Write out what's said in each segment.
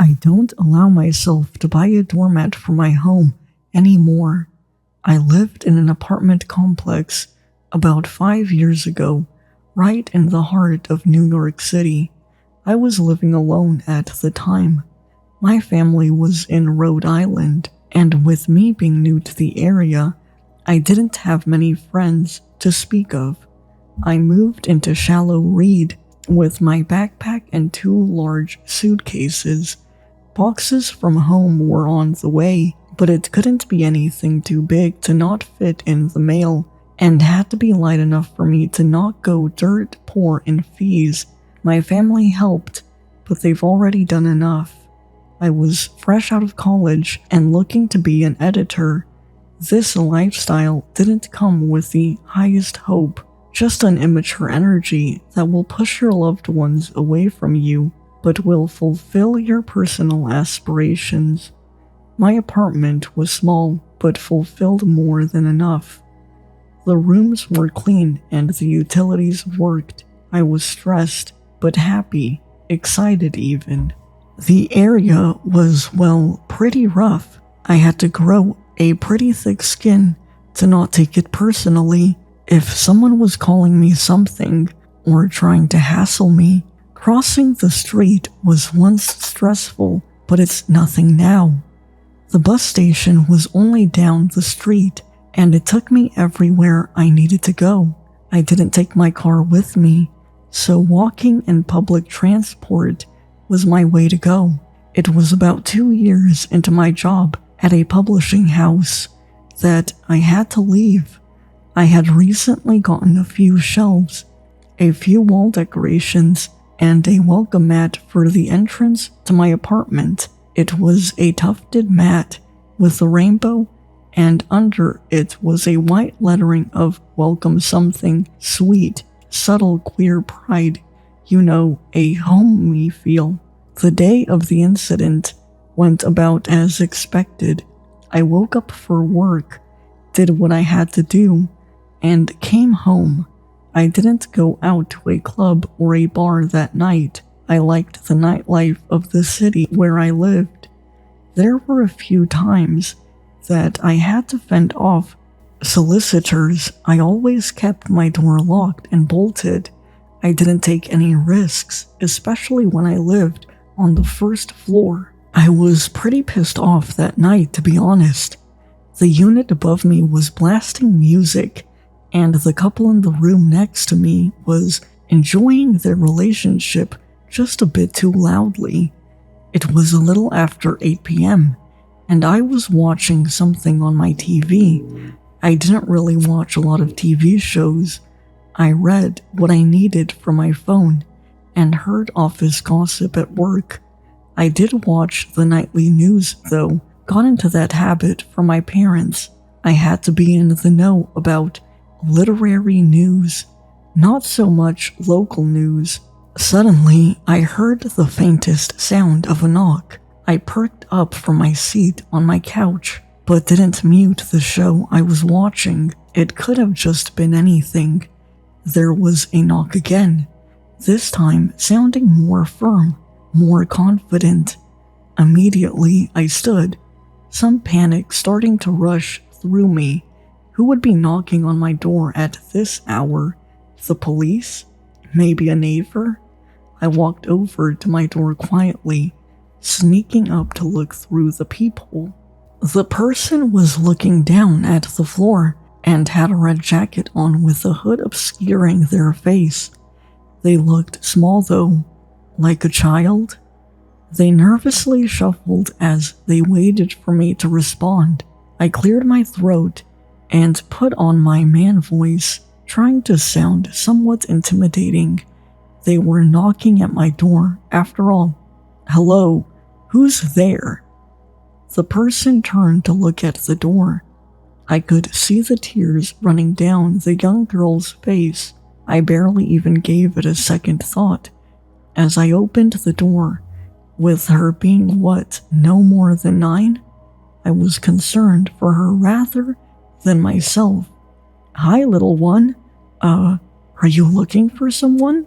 I don't allow myself to buy a doormat for my home anymore. I lived in an apartment complex about 5 years ago, right in the heart of New York City. I was living alone at the time. My family was in Rhode Island, and with me being new to the area, I didn't have many friends to speak of. I moved into Shallow Reed with my backpack and 2 large suitcases. Boxes from home were on the way, but it couldn't be anything too big to not fit in the mail, and had to be light enough for me to not go dirt poor in fees. My family helped, but they've already done enough. I was fresh out of college and looking to be an editor. This lifestyle didn't come with the highest hope, just an immature energy that will push your loved ones away from you, but will fulfill your personal aspirations. My apartment was small, but fulfilled more than enough. The rooms were clean and the utilities worked. I was stressed, but happy, excited even. The area was, well, pretty rough. I had to grow a pretty thick skin to not take it personally. If someone was calling me something or trying to hassle me, crossing the street was once stressful, but it's nothing now. The bus station was only down the street, and it took me everywhere I needed to go. I didn't take my car with me, so walking and public transport was my way to go. It was about 2 years into my job at a publishing house that I had to leave. I had recently gotten a few shelves, a few wall decorations, and a welcome mat for the entrance to my apartment. It was a tufted mat with a rainbow, and under it was a white lettering of welcome something sweet, subtle queer pride, a homey feel. The day of the incident went about as expected. I woke up for work, did what I had to do, and came home. I didn't go out to a club or a bar that night. I liked the nightlife of the city where I lived. There were a few times that I had to fend off solicitors. I always kept my door locked and bolted. I didn't take any risks, especially when I lived on the first floor. I was pretty pissed off that night, to be honest. The unit above me was blasting music, and the couple in the room next to me was enjoying their relationship just a bit too loudly. It was a little after 8 p.m., and I was watching something on my TV. I didn't really watch a lot of TV shows. I read what I needed from my phone and heard office gossip at work. I did watch the nightly news, though. Got into that habit from my parents. I had to be in the know about literary news, not so much local news. Suddenly, I heard the faintest sound of a knock. I perked up from my seat on my couch, but didn't mute the show I was watching. It could have just been anything. There was a knock again, this time sounding more firm, more confident. Immediately, I stood, some panic starting to rush through me. Who would be knocking on my door at this hour? The police? Maybe a neighbor? I walked over to my door quietly, sneaking up to look through the peephole. The person was looking down at the floor and had a red jacket on with a hood obscuring their face. They looked small though, like a child. They nervously shuffled as they waited for me to respond. I cleared my throat and put on my man voice, trying to sound somewhat intimidating. They were knocking at my door, after all. Hello, who's there? The person turned to look at the door. I could see the tears running down the young girl's face. I barely even gave it a second thought. As I opened the door, with her being no more than 9, I was concerned for her rather than myself. Hi, little one. Are you looking for someone?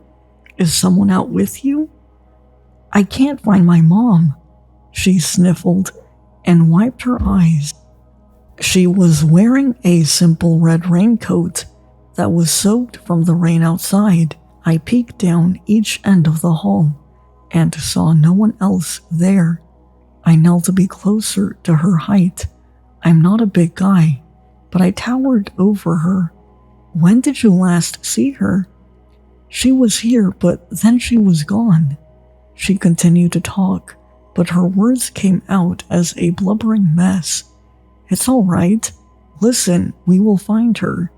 Is someone out with you? I can't find my mom. She sniffled and wiped her eyes. She was wearing a simple red raincoat that was soaked from the rain outside. I peeked down each end of the hall and saw no one else there. I knelt a bit closer to her height. I'm not a big guy, but I towered over her. When did you last see her? She was here, but then she was gone. She continued to talk, but her words came out as a blubbering mess. It's all right. Listen, we will find her.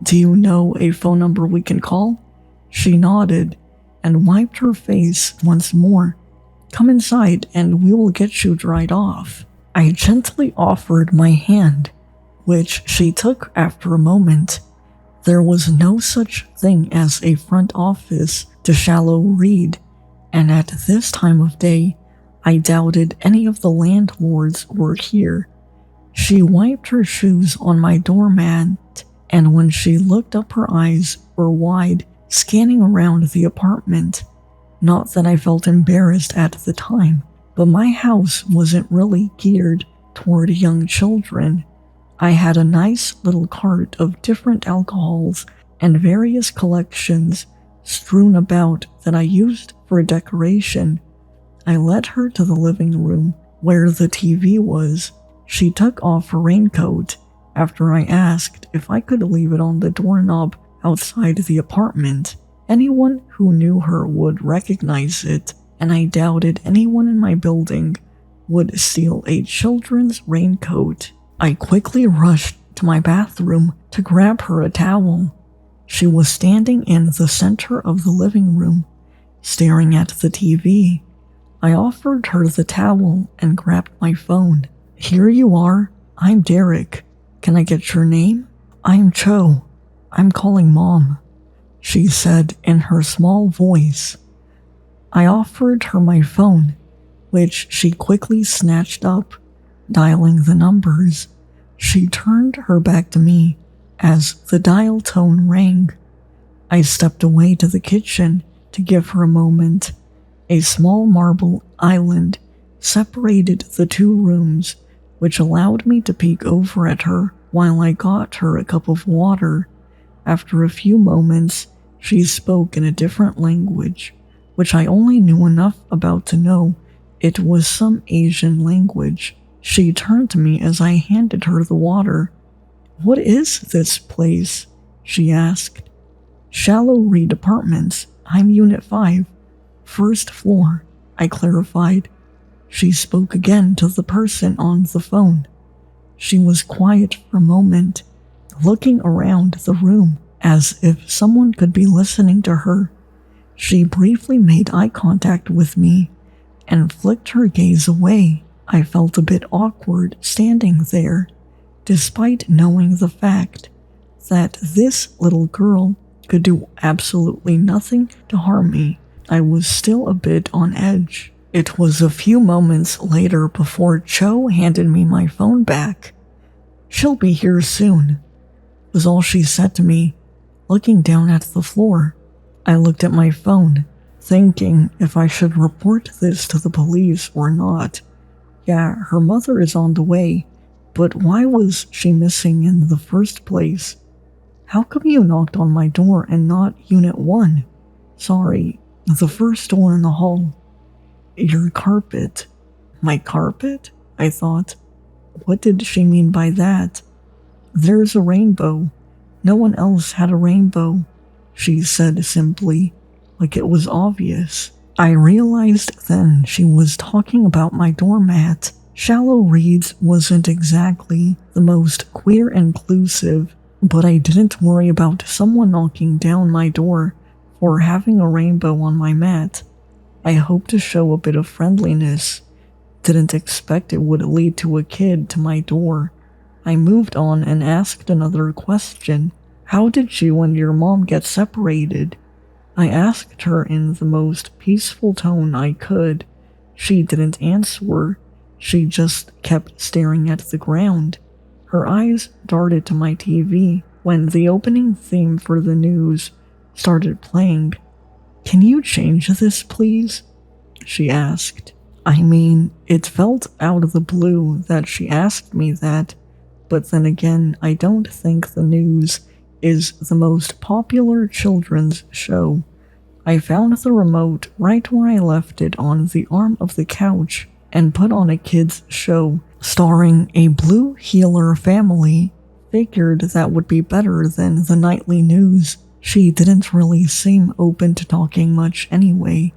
Do you know a phone number we can call? She nodded and wiped her face once more. Come inside and we will get you dried off. I gently offered my hand, which she took after a moment. There was no such thing as a front office to shallow read, and at this time of day, I doubted any of the landlords were here. She wiped her shoes on my doormat, and when she looked up, her eyes were wide, scanning around the apartment. Not that I felt embarrassed at the time, but my house wasn't really geared toward young children. I had a nice little cart of different alcohols and various collections strewn about that I used for decoration. I led her to the living room where the TV was. She took off her raincoat after I asked if I could leave it on the doorknob outside the apartment. Anyone who knew her would recognize it, and I doubted anyone in my building would steal a children's raincoat. I quickly rushed to my bathroom to grab her a towel. She was standing in the center of the living room, staring at the TV. I offered her the towel and grabbed my phone. Here you are. I'm Derek. Can I get your name? I'm Cho. I'm calling Mom, she said in her small voice. I offered her my phone, which she quickly snatched up, dialing the numbers. She turned her back to me as the dial tone rang. I stepped away to the kitchen to give her a moment. A small marble island separated the two rooms, which allowed me to peek over at her while I got her a cup of water. After a few moments, she spoke in a different language, which I only knew enough about to know it was some Asian language. She turned to me as I handed her the water. What is this place? She asked. Shallow Reed Apartments. I'm Unit 5, first floor, I clarified. She spoke again to the person on the phone. She was quiet for a moment, looking around the room as if someone could be listening to her. She briefly made eye contact with me and flicked her gaze away. I felt a bit awkward standing there, despite knowing the fact that this little girl could do absolutely nothing to harm me. I was still a bit on edge. It was a few moments later before Cho handed me my phone back. She'll be here soon, was all she said to me, looking down at the floor. I looked at my phone, thinking if I should report this to the police or not. Yeah, her mother is on the way, but why was she missing in the first place? How come you knocked on my door and not Unit 1? Sorry, the first door in the hall. Your carpet. My carpet? I thought. What did she mean by that? There's a rainbow. No one else had a rainbow, she said simply, like it was obvious. I realized then she was talking about my doormat. Shallow Reeds wasn't exactly the most queer inclusive, but I didn't worry about someone knocking down my door for having a rainbow on my mat. I hoped to show a bit of friendliness. Didn't expect it would lead to a kid to my door. I moved on and asked another question. How did you and your mom get separated? I asked her in the most peaceful tone I could. She didn't answer. She just kept staring at the ground. Her eyes darted to my TV when the opening theme for the news started playing. Can you change this, please? She asked. I mean, it felt out of the blue that she asked me that, but then again, I don't think the news is the most popular children's show. I found the remote right where I left it on the arm of the couch and put on a kid's show starring a blue healer family. Figured that would be better than the nightly news. She didn't really seem open to talking much anyway.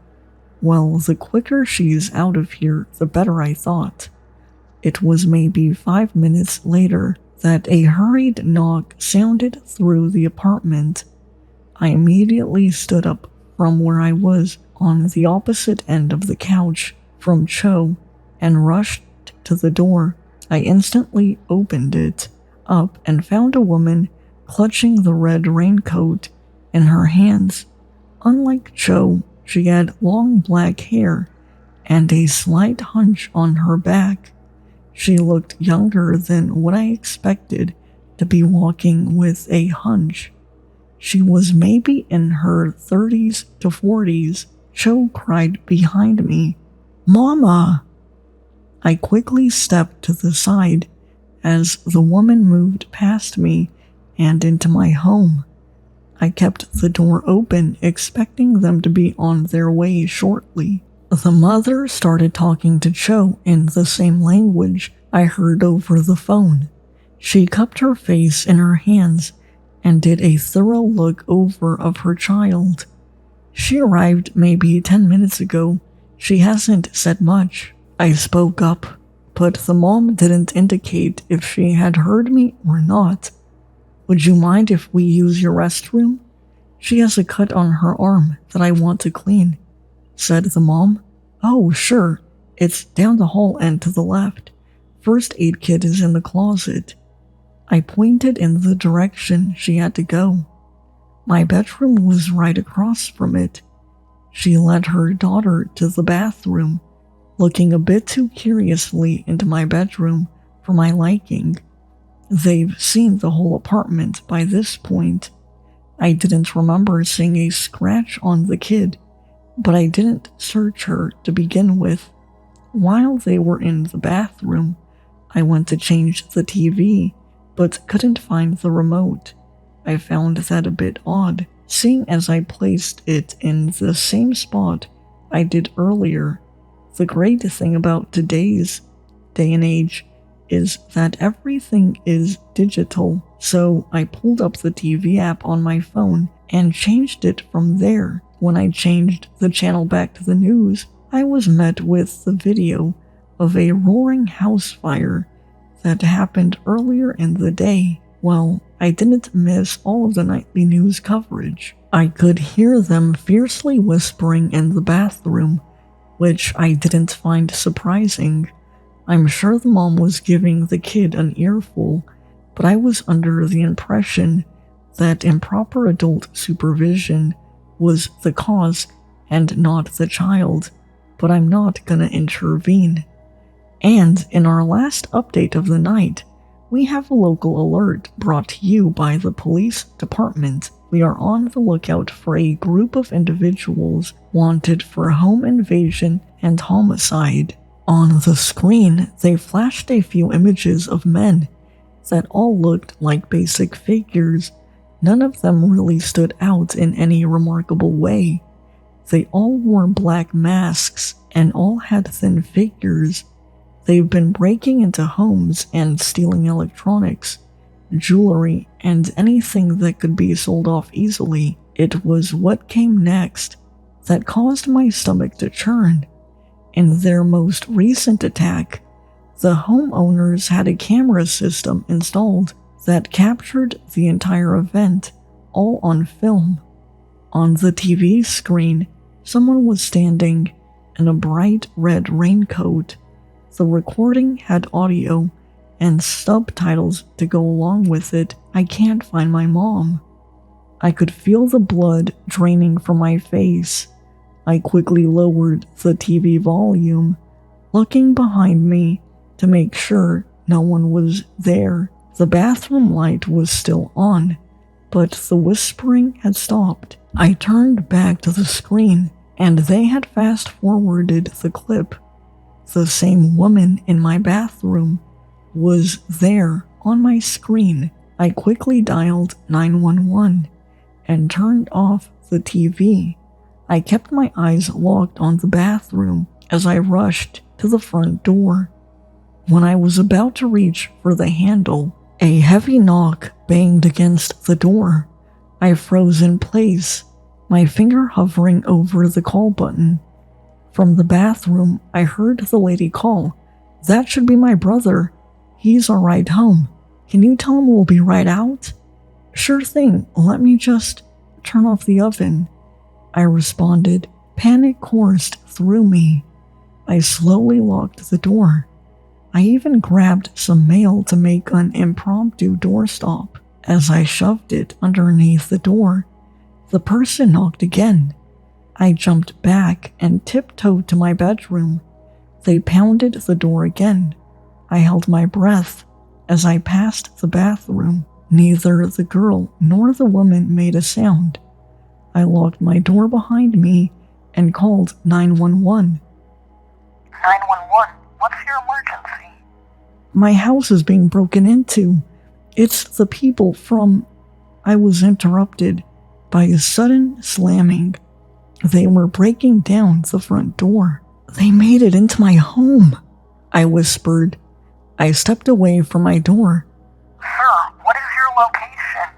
Well, the quicker she's out of here, the better, I thought. It was maybe 5 minutes later that a hurried knock sounded through the apartment. I immediately stood up from where I was on the opposite end of the couch from Cho and rushed to the door. I instantly opened it up and found a woman clutching the red raincoat in her hands. Unlike Cho, she had long black hair and a slight hunch on her back. She looked younger than what I expected to be walking with a hunch. She was maybe in her 30s to 40s. Cho cried behind me, "Mama!" I quickly stepped to the side as the woman moved past me and into my home. I kept the door open, expecting them to be on their way shortly. The mother started talking to Cho in the same language I heard over the phone. She cupped her face in her hands and did a thorough look over of her child. "She arrived maybe 10 minutes ago. She hasn't said much." I spoke up, but the mom didn't indicate if she had heard me or not. "Would you mind if we use your restroom? She has a cut on her arm that I want to clean," said the mom. "Oh, sure. It's down the hall and to the left. First aid kit is in the closet." I pointed in the direction she had to go. My bedroom was right across from it. She led her daughter to the bathroom, looking a bit too curiously into my bedroom for my liking. They've seen the whole apartment by this point. I didn't remember seeing a scratch on the kid, but I didn't search her to begin with. While they were in the bathroom, I went to change the TV, but couldn't find the remote. I found that a bit odd, seeing as I placed it in the same spot I did earlier. The great thing about today's day and age is that everything is digital, so I pulled up the TV app on my phone and changed it from there. When I changed the channel back to the news, I was met with the video of a roaring house fire that happened earlier in the day. Well, I didn't miss all of the nightly news coverage. I could hear them fiercely whispering in the bathroom, which I didn't find surprising. I'm sure the mom was giving the kid an earful, but I was under the impression that improper adult supervision was the cause and not the child, but I'm not gonna intervene. And in our last update of the night, we have a local alert brought to you by the police department. We are on the lookout for a group of individuals wanted for home invasion and homicide. On the screen, they flashed a few images of men that all looked like basic figures. None of them really stood out in any remarkable way. They all wore black masks and all had thin figures. They've been breaking into homes and stealing electronics, jewelry, and anything that could be sold off easily. It was what came next that caused my stomach to churn. In their most recent attack, the homeowners had a camera system installed that captured the entire event, all on film. On the TV screen, someone was standing in a bright red raincoat. The recording had audio and subtitles to go along with it. I can't find my mom. I could feel the blood draining from my face. I quickly lowered the TV volume, looking behind me to make sure no one was there. The bathroom light was still on, but the whispering had stopped. I turned back to the screen, and they had fast-forwarded the clip. The same woman in my bathroom was there on my screen. I quickly dialed 911 and turned off the TV. I kept my eyes locked on the bathroom as I rushed to the front door. When I was about to reach for the handle, a heavy knock banged against the door. I froze in place, my finger hovering over the call button. From the bathroom, I heard the lady call, "That should be my brother. He's our ride home. Can you tell him we'll be right out?" "Sure thing, let me just turn off the oven," I responded. Panic coursed through me. I slowly locked the door. I even grabbed some mail to make an impromptu doorstop. As I shoved it underneath the door, the person knocked again. I jumped back and tiptoed to my bedroom. They pounded the door again. I held my breath as I passed the bathroom. Neither the girl nor the woman made a sound. I locked my door behind me and called 911. 911, what's your emergency? "My house is being broken into. It's the people from..." I was interrupted by a sudden slamming. They were breaking down the front door. "They made it into my home," I whispered. I stepped away from my door. "Sir, what is your location?"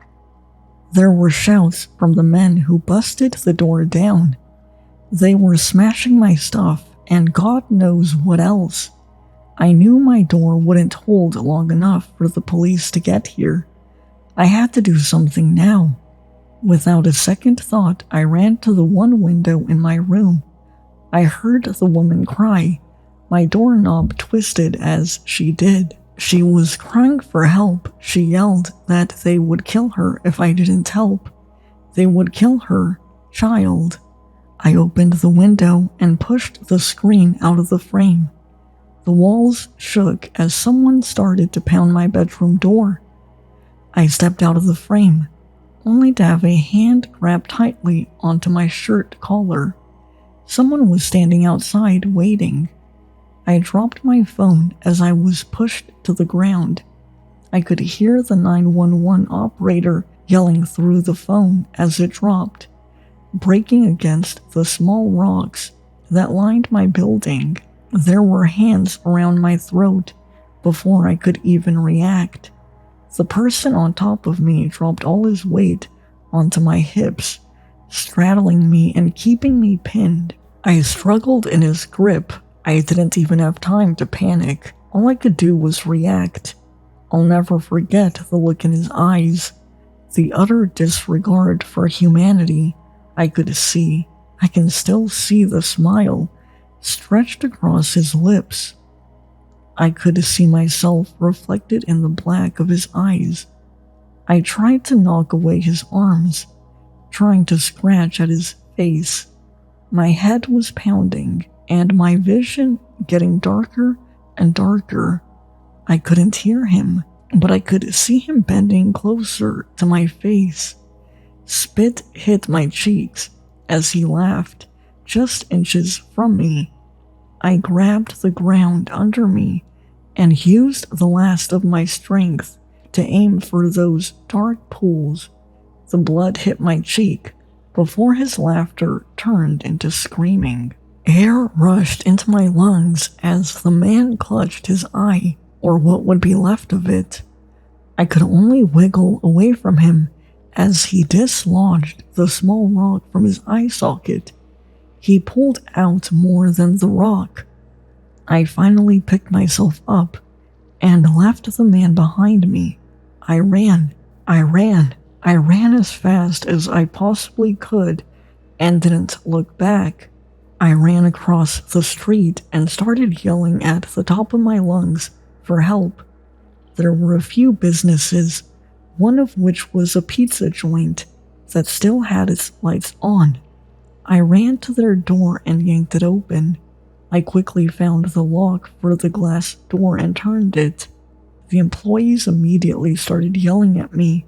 There were shouts from the men who busted the door down. They were smashing my stuff and God knows what else. I knew my door wouldn't hold long enough for the police to get here. I had to do something now. Without a second thought, I ran to the one window in my room. I heard the woman cry. My doorknob twisted as she did. She was crying for help. She yelled that they would kill her if I didn't help. They would kill her child. I opened the window and pushed the screen out of the frame. The walls shook as someone started to pound my bedroom door. I stepped out of the frame, only to have a hand grab tightly onto my shirt collar. Someone was standing outside waiting. I dropped my phone as I was pushed to the ground. I could hear the 911 operator yelling through the phone as it dropped, breaking against the small rocks that lined my building. There were hands around my throat before I could even react. The person on top of me dropped all his weight onto my hips, straddling me and keeping me pinned. I struggled in his grip. I didn't even have time to panic. All I could do was react. I'll never forget the look in his eyes, the utter disregard for humanity. I could see. I can still see the smile stretched across his lips. I could see myself reflected in the black of his eyes. I tried to knock away his arms, trying to scratch at his face. My head was pounding, and my vision getting darker and darker. I couldn't hear him, but I could see him bending closer to my face. Spit hit my cheeks as he laughed, just inches from me. I grabbed the ground under me and used the last of my strength to aim for those dark pools. The blood hit my cheek before his laughter turned into screaming. Air rushed into my lungs as the man clutched his eye, or what would be left of it. I could only wiggle away from him as he dislodged the small rock from his eye socket. He pulled out more than the rock. I finally picked myself up and left the man behind me. I ran as fast as I possibly could and didn't look back. I ran across the street and started yelling at the top of my lungs for help. There were a few businesses, one of which was a pizza joint that still had its lights on. I ran to their door and yanked it open. I quickly found the lock for the glass door and turned it. The employees immediately started yelling at me,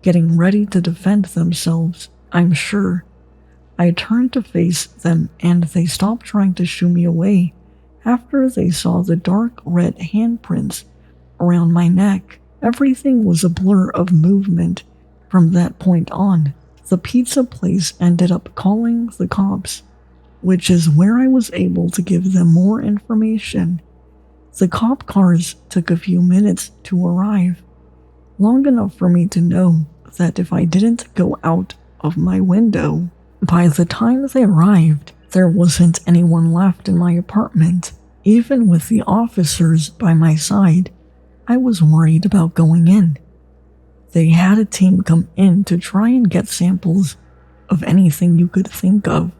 getting ready to defend themselves, I'm sure. I turned to face them and they stopped trying to shoo me away After they saw the dark red handprints around my neck, everything was a blur of movement from that point on. The pizza place ended up calling the cops, which is where I was able to give them more information. The cop cars took a few minutes to arrive, long enough for me to know that if I didn't go out of my window, by the time they arrived, there wasn't anyone left in my apartment. Even with the officers by my side, I was worried about going in. They had a team come in to try and get samples of anything you could think of.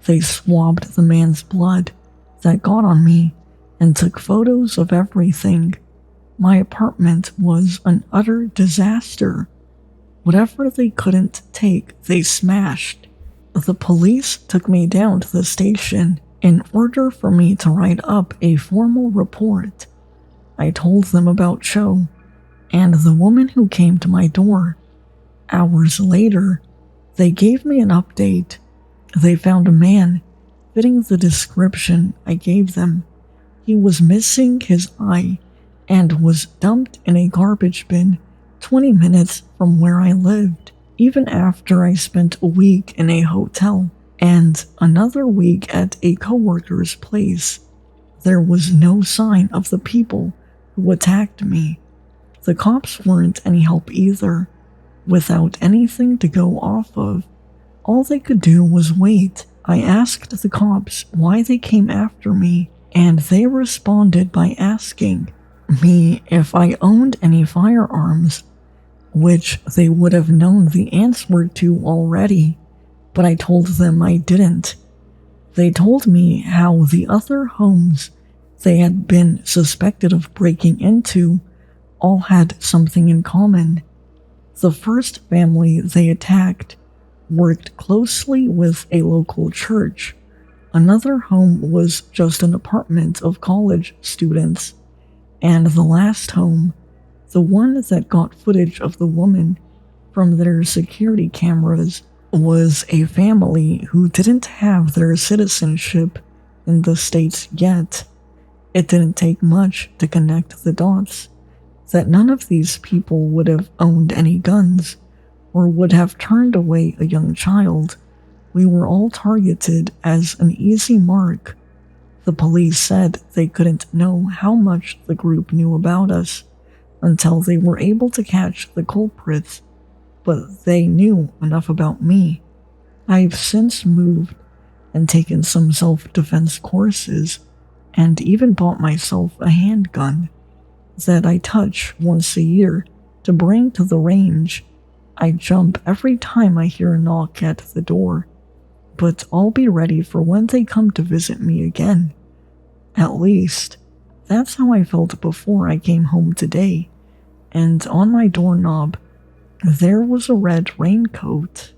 They swabbed the man's blood that got on me and took photos of everything. My apartment was an utter disaster. Whatever they couldn't take, they smashed. The police took me down to the station in order for me to write up a formal report. I told them about Cho and the woman who came to my door. Hours later, they gave me an update. They found a man fitting the description I gave them. He was missing his eye and was dumped in a garbage bin 20 minutes from where I lived. Even after I spent a week in a hotel and another week at a coworker's place, there was no sign of the people who attacked me. The cops weren't any help either. Without anything to go off of, all they could do was wait. I asked the cops why they came after me, and they responded by asking me if I owned any firearms, which they would have known the answer to already, but I told them I didn't. They told me how the other homes they had been suspected of breaking into all had something in common. The first family they attacked worked closely with a local church. Another home was just an apartment of college students. And the last home, the one that got footage of the woman from their security cameras, was a family who didn't have their citizenship in the States yet. It didn't take much to connect the dots that none of these people would have owned any guns or would have turned away a young child. We were all targeted as an easy mark. The police said they couldn't know how much the group knew about us until they were able to catch the culprits, but they knew enough about me. I've since moved and taken some self-defense courses and even bought myself a handgun that I touch once a year to bring to the range. I jump every time I hear a knock at the door, but I'll be ready for when they come to visit me again. At least, that's how I felt before I came home today, and on my doorknob, there was a red raincoat.